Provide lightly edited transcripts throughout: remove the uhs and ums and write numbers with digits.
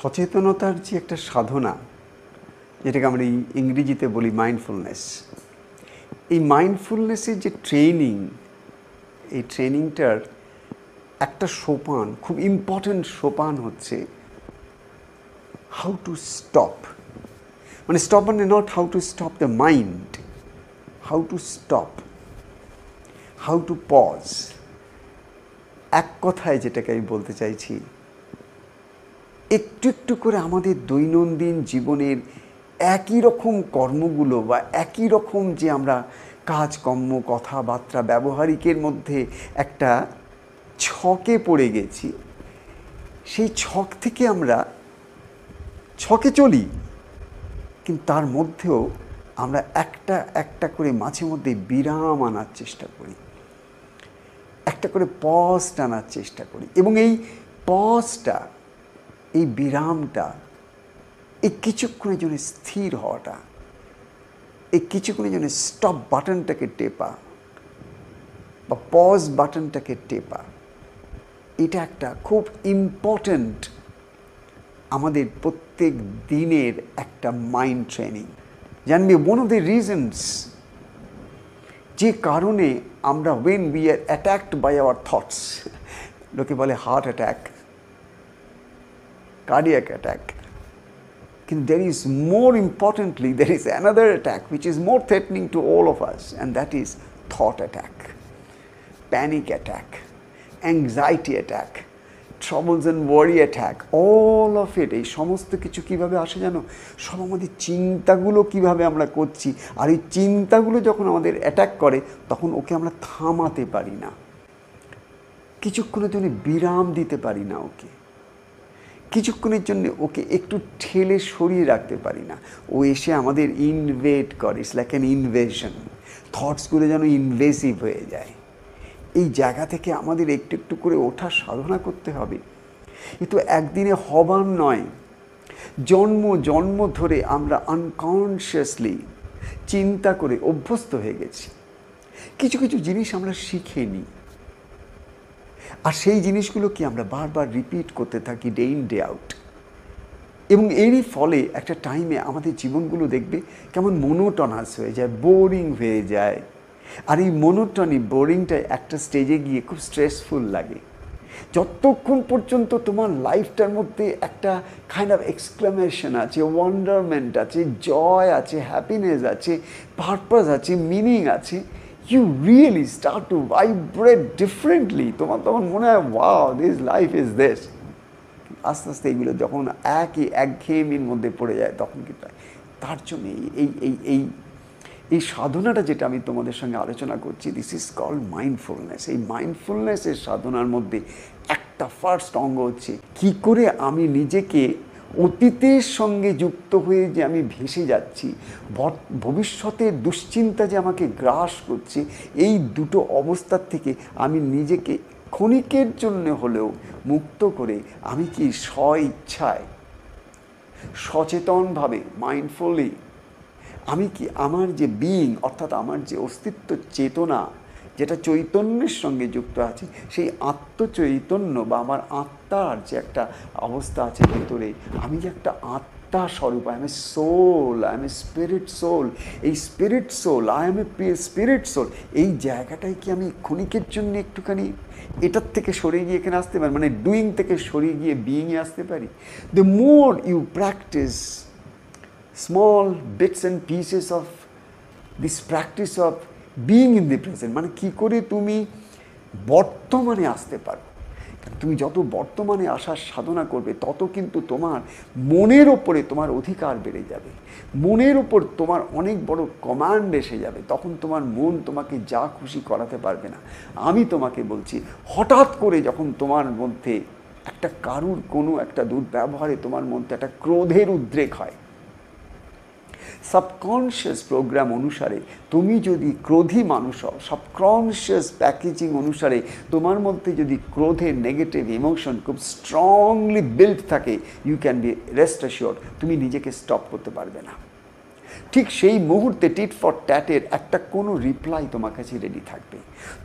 সচেতনতার যে একটা সাধনা, যেটাকে আমরা ইংরেজিতে বলি মাইন্ডফুলনেস, এই মাইন্ডফুলনেসের যে ট্রেনিং, এই ট্রেনিংটার একটা সোপান, খুব ইম্পর্ট্যান্ট সোপান হচ্ছে হাউ টু স্টপ। মানে স্টপ মানে not how to stop the mind, how to stop, how to pause. এক কথায় যেটাকে আমি বলতে চাইছি, একটু একটু করে আমাদের দৈনন্দিন জীবনের একই রকম কর্মগুলো বা একই রকম যে আমরা কাজকর্ম, কথাবার্তা, ব্যবহারিকের মধ্যে একটা ছকে পড়ে গেছি, সেই ছক থেকে আমরা ছকে চলি, কিন্তু তার মধ্যেও আমরা একটা একটা করে মাঝে মধ্যে বিরাম আনার চেষ্টা করি, একটা করে পজ টানার চেষ্টা করি। এবং এই পজটা, এই বিরামটা, এই কিছুক্ষণের জন্য স্থির হওয়াটা, এই কিছুক্ষণের জন্য স্টপ বাটনটাকে টেপা বা পজ বাটনটাকে টেপা, এটা একটা খুব ইম্পর্ট্যান্ট আমাদের প্রত্যেক দিনের একটা মাইন্ড ট্রেনিং। জানবি, ওয়ান অফ দ্য রিজনস যে কারণে আমরা when we are attacked by our thoughts, লোকে বলে হার্ট অ্যাটাক, cardiac attack, কিন্তু there is more importantly, there is another attack which is more threatening to all of us, and that is thought attack, panic attack, anxiety attack, troubles and worry attack, all of it। এই সমস্ত কিছু কীভাবে আসে জানো? সব আমাদের চিন্তাগুলো কীভাবে আমরা করছি, আর এই চিন্তাগুলো যখন আমাদের অ্যাটাক করে তখন ওকে আমরা থামাতে পারি না, কিছুক্ষণের জন্য বিরাম দিতে পারি না, ওকে কিছুক্ষণের জন্য ওকে একটু ঠেলে সরিয়ে রাখতে পারি না। ও এসে আমাদের ইনভেড করে, ইটস লাইক অ্যান ইনভেশন। থটসগুলো যেন ইনভেসিভ হয়ে যায়। এই জায়গা থেকে আমাদের একটু একটু করে ওঠার সাধনা করতে হবে। এ তো একদিনে হবার নয়। জন্ম জন্ম ধরে আমরা আনকনসিয়াসলি চিন্তা করে অভ্যস্ত হয়ে গেছি। কিছু কিছু জিনিস আমরা শিখে নিই, আর সেই জিনিসগুলোকে আমরা বারবার রিপিট করতে থাকি ডে ইন ডে আউট। এবং এরই ফলে একটা টাইমে আমাদের জীবনগুলো দেখবে কেমন মোনোটনাস হয়ে যায়, বোরিং হয়ে যায়। আর এই মোনোটনি, বোরিংটাই একটা স্টেজে গিয়ে খুব স্ট্রেসফুল লাগে। যতক্ষণ পর্যন্ত তোমার লাইফটার মধ্যে একটা কাইন্ড অফ এক্সক্লামেশন আছে, ওয়ান্ডারমেন্ট আছে, জয় আছে, হ্যাপিনেস আছে, পারপাস আছে, মিনিং আছে, you really start to vibrate differently. তোমার তখন মনে হয় wow, this life is this. আস্তে আস্তে এইগুলো যখন একঘেয়েমির মধ্যে পড়ে যায় তখন কি তার জন্য এই সাধনাটা যেটা আমি তোমাদের সঙ্গে আলোচনা করছি, দিস ইজ কল্ড মাইন্ডফুলনেস। এই মাইন্ডফুলনেসের সাধনার মধ্যে একটা ফার্স্ট অঙ্গ হচ্ছে কি করে আমি নিজেকে অতীতের সঙ্গে যুক্ত হয়ে যে আমি ভেসে যাচ্ছি, ভবিষ্যতের দুশ্চিন্তা যে আমাকে গ্রাস করছে, এই দুটো অবস্থার থেকে আমি নিজেকে ক্ষণিকের জন্য হলেও মুক্ত করে আমি কি স্ব-ইচ্ছায় সচেতনভাবে মাইন্ডফুলি আমি কি আমার যে বিইং, অর্থাৎ আমার যে অস্তিত্ব, চেতনা যেটা চৈতন্যের সঙ্গে যুক্ত আছে, সেই আত্মচৈতন্য বা আমার আত্মার যে একটা অবস্থা আছে ভেতরে, আমি যে একটা আত্মা স্বরূপ, I am a soul, I am a spirit soul, এই spirit soul, I am a spirit soul, এই জায়গাটায় কি আমি ক্ষণিকের জন্য একটুখানি এটার থেকে সরে গিয়ে এখানে আসতে পারি, মানে ডুইং থেকে সরে গিয়ে বিইংয়ে আসতে পারি। The more you practise small bits and pieces of this practice of being in the present, মানে কি করে তুমি বর্তমানে আসতে পারো। তুমি যত বর্তমানে আসার সাধনা করবে তত কিন্তু তোমার মনের ওপরে তোমার অধিকার বেড়ে যাবে, মনের ওপর তোমার অনেক বড় কমান্ড এসে যাবে। তখন তোমার মন তোমাকে যা খুশি করাতে পারবে না। আমি তোমাকে বলছি, হঠাৎ করে যখন তোমার মধ্যে একটা কারুর কোনো একটা দুর্ব্যবহারে তোমার মধ্যে একটা ক্রোধের উদ্রেক হয়, সাবকনশিয়াস প্রোগ্রাম অনুসারে তুমি যদি ক্রোধী মানুষ হও, সাবকনশিয়াস প্যাকেজিং অনুসারে তোমার মধ্যে যদি ক্রোধের নেগেটিভ ইমোশন খুব স্ট্রংলি বিল্ড থাকে, you can be rest assured তুমি নিজেকে স্টপ করতে পারবে না। ঠিক সেই মুহূর্তে টিট ফর ট্যাটের একটা কোনো রিপ্লাই তোমার কাছে রেডি থাকবে।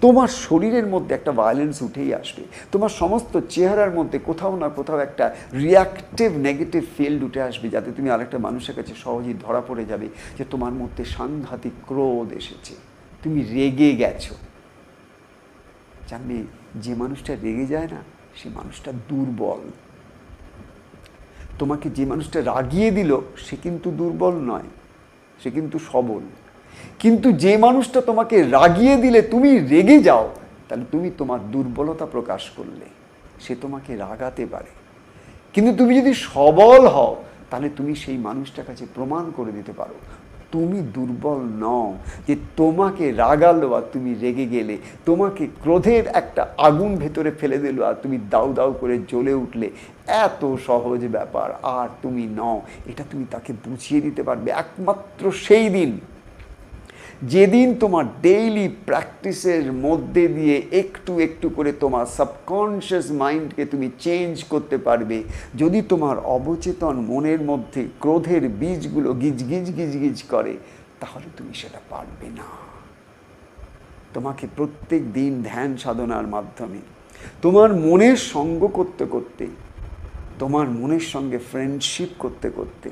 তোমার শরীরের মধ্যে একটা ভায়োলেন্স উঠেই আসবে, তোমার সমস্ত চেহারার মধ্যে কোথাও না কোথাও একটা রিয়াক্টিভ নেগেটিভ ফিল্ড উঠে আসবে, যাতে তুমি আরেকটা মানুষের কাছে সহজেই ধরা পড়ে যাবে যে তোমার মধ্যে সাংঘাতিক ক্রোধ এসেছে, তুমি রেগে গেছো। জানবে, যে মানুষটা রেগে যায় না সে মানুষটা দুর্বল। তোমাকে যে মানুষটা রাগিয়ে দিল সে কিন্তু দুর্বল নয়, সে কিন্তু সবল। কিন্তু যে মানুষটা তোমাকে রাগিয়ে দিলে তুমি রেগে যাও, তাহলে তুমি তোমার দুর্বলতা প্রকাশ করলে, সে তোমাকে রাগাতে পারে। কিন্তু তুমি যদি সবল হও তাহলে তুমি সেই মানুষটার কাছে প্রমাণ করে দিতে পারো তুমি দুর্বল নও, যে তোমাকে রাগালো আর তুমি রেগে গেলে, তোমাকে ক্রোধের একটা আগুন ভেতরে ফেলে দিল আর তুমি দাউ দাউ করে জ্বলে উঠলে, এত সহজ ব্যাপার আর তুমি নও। এটা তুমি তাকে বুঝিয়ে দিতে পারবে একমাত্র সেই দিন, যেদিন তোমার ডেইলি প্র্যাকটিসের মধ্যে দিয়ে একটু একটু করে তোমার সাবকনশিয়াস মাইন্ডকে তুমি চেঞ্জ করতে পারবে। যদি তোমার অবচেতন মনের মধ্যে ক্রোধের বীজগুলো গিজ গিজ গিজ গিজ করে, তাহলে তুমি সেটা পারবে না। তোমাকে প্রত্যেক দিন ধ্যান সাধনার মাধ্যমে তোমার মনের সঙ্গ করতে করতে, তোমার মনের সঙ্গে ফ্রেন্ডশিপ করতে করতে,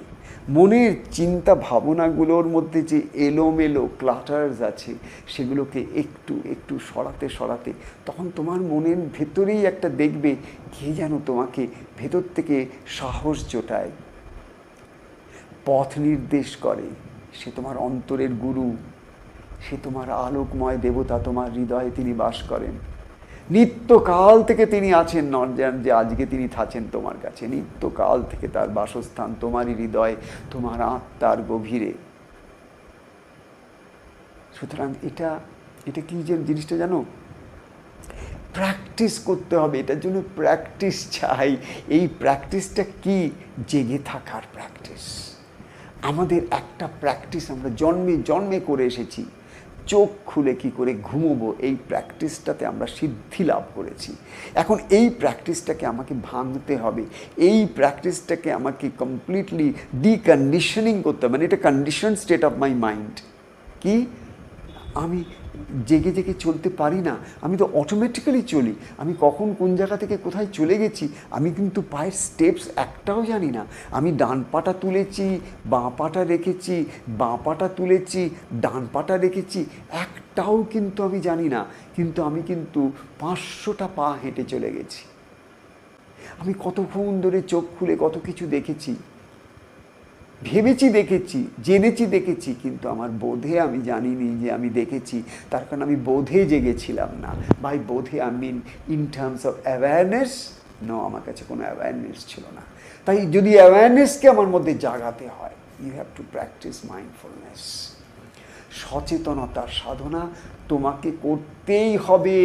মনের চিন্তা ভাবনাগুলোর মধ্যে যে এলোমেলো ক্লাটার্স আছে সেগুলোকে একটু একটু সরাতে সরাতে, তখন তোমার মনের ভেতরেই একটা দেখবে কে যেন তোমাকে ভেতর থেকে সাহস জোটায়, পথ নির্দেশ করে। সে তোমার অন্তরের গুরু, সে তোমার আলোকময় দেবতা, তোমার হৃদয়ে তিনি বাস করেন। নিত্যকাল থেকে তিনি আছেন, নট যে আজকে তিনি থাকেন তোমার কাছে, নিত্যকাল থেকে তার বাসস্থান তোমারই হৃদয়ে, তোমার আত্মার গভীরে। সুতরাং এটা কি যে জিনিসটা জানো, প্র্যাকটিস করতে হবে, এটার জন্য প্র্যাকটিস চাই। এই প্র্যাকটিসটা কি? জেগে থাকার প্র্যাকটিস। আমাদের একটা প্র্যাকটিস আমরা জন্মে জন্মে করে এসেছি, চোখ খুলে কি করে ঘুমোবো, এই প্র্যাকটিসটাতে আমরা সিদ্ধি লাভ করেছি। এখন এই প্র্যাকটিসটাকে আমাকে ভাঙতে হবে, এই প্র্যাকটিসটাকে আমাকে কমপ্লিটলি ডিকন্ডিশনিং করতে হবে। মানে এটা condition state of my mind. কি আমি জেগে জেগে চলতে পারি না, আমি তো অটোমেটিক্যালি চলি। আমি কখন কোন জায়গা থেকে কোথায় চলে গেছি আমি কিন্তু পায়ের স্টেপস একটাও জানি না। আমি ডান পাটা তুলেছি, বাঁ পাটা রেখেছি, বাঁ পাটা তুলেছি, ডান পাটা রেখেছি, একটাও কিন্তু আমি জানি না। কিন্তু আমি কিন্তু 500টা পা হেঁটে চলে গেছি। আমি কতক্ষণ ধরে চোখ খুলে কত কিছু দেখেছি, ভেবেছি দেখেছি, জেনেছি দেখেছি, কিন্তু আমার বোধে আমি জানিনি যে আমি দেখেছি। তার কারণ আমি বোধে জেগেছিলাম না। বাই বোধে I mean in terms of awareness, no, আমার কাছে কোনো অ্যাওয়ারনেস ছিল না। তাই যদি অ্যাওয়ারনেসকে আমার মধ্যে জাগাতে হয়, you have to practise mindfulness. সচেতনতার সাধনা তোমাকে করতেই হবে।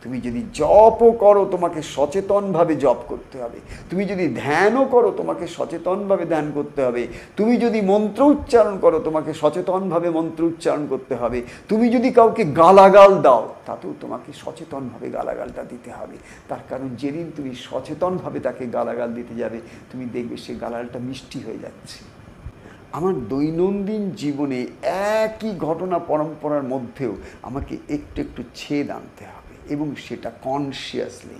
তুমি যদি জপও করো তোমাকে সচেতনভাবে জপ করতে হবে, তুমি যদি ধ্যানও করো তোমাকে সচেতনভাবে ধ্যান করতে হবে, তুমি যদি মন্ত্র উচ্চারণ করো তোমাকে সচেতনভাবে মন্ত্র উচ্চারণ করতে হবে, তুমি যদি কাউকে গালাগাল দাও তাতেও তোমাকে সচেতনভাবে গালাগালটা দিতে হবে। তার কারণ যেদিন তুমি সচেতনভাবে তাকে গালাগাল দিতে যাবে, তুমি দেখবে সে গালাগালটা মিষ্টি হয়ে যাচ্ছে। আমার দৈনন্দিন জীবনে একই ঘটনা পরম্পরার মধ্যেও আমাকে একটু একটু ছেদ আনতে হবে, এবং সেটা কনসিয়াসলি।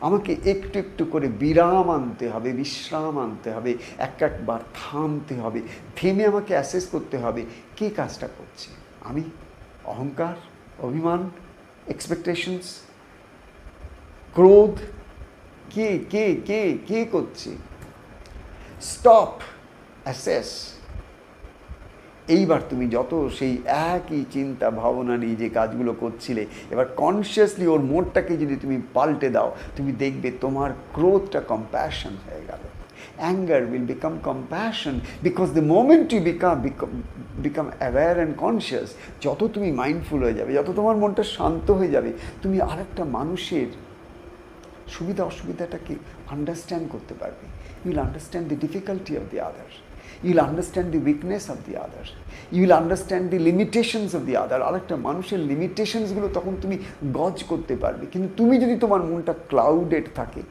আমাকে একটু একটু করে বিরাম আনতে হবে, বিশ্রাম আনতে হবে, একবার থামতে হবে। থেমে আমাকে অ্যাসেস করতে হবে কে কাজটা করছে। আমি? অহংকার, অভিমান, এক্সপেকটেশনস, ক্রোধ? কে কে কে কে করছে? Stop, assess. এইবার তুমি যত সেই একই চিন্তা ভাবনা নিয়ে যে কাজগুলো করছিলে, এবার কনসিয়াসলি ওর মোডটাকে যদি তুমি পাল্টে দাও, তুমি দেখবে তোমার ক্রোধটা কম্প্যাশন হয়ে গেল। Anger will become compassion, because the moment you become aware and conscious, যত তুমি মাইন্ডফুল হয়ে যাবে, যত তোমার মনটা শান্ত হয়ে যাবে, তুমি আরেকটা মানুষের সুবিধা অসুবিধাটাকে আন্ডারস্ট্যান্ড করতে পারবে। You will understand the difficulty of the other, you will understand the weakness of the other, you will understand the limitations of the other. আরেকটা মানুষের লিমিটেশনসগুলো তখন তুমি গজ করতে পারবে। কিন্তু তুমি যদি তোমার মনটা ক্লাউডেড থাকে,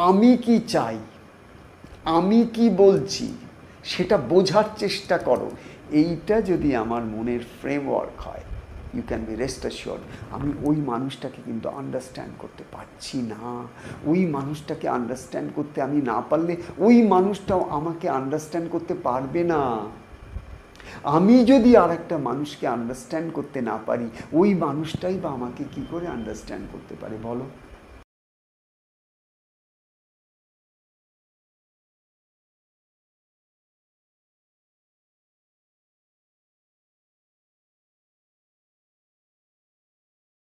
আমি কি চাই, আমি কি বলছি, সেটা বোঝার চেষ্টা করো। এইটা যদি আমার মনের ফ্রেমওয়ার্ক হয়, you can be rest assured আমি ওই মানুষটাকে কিন্তু আন্ডারস্ট্যান্ড করতে পারছি না। ওই মানুষটাকে আন্ডারস্ট্যান্ড করতে আমি না পারলে ওই মানুষটাও আমাকে আন্ডারস্ট্যান্ড করতে পারবে না। আমি যদি আর একটা মানুষকে আন্ডারস্ট্যান্ড করতে না পারি, ওই মানুষটাই বা আমাকে কি করে আন্ডারস্ট্যান্ড করতে পারে বলো?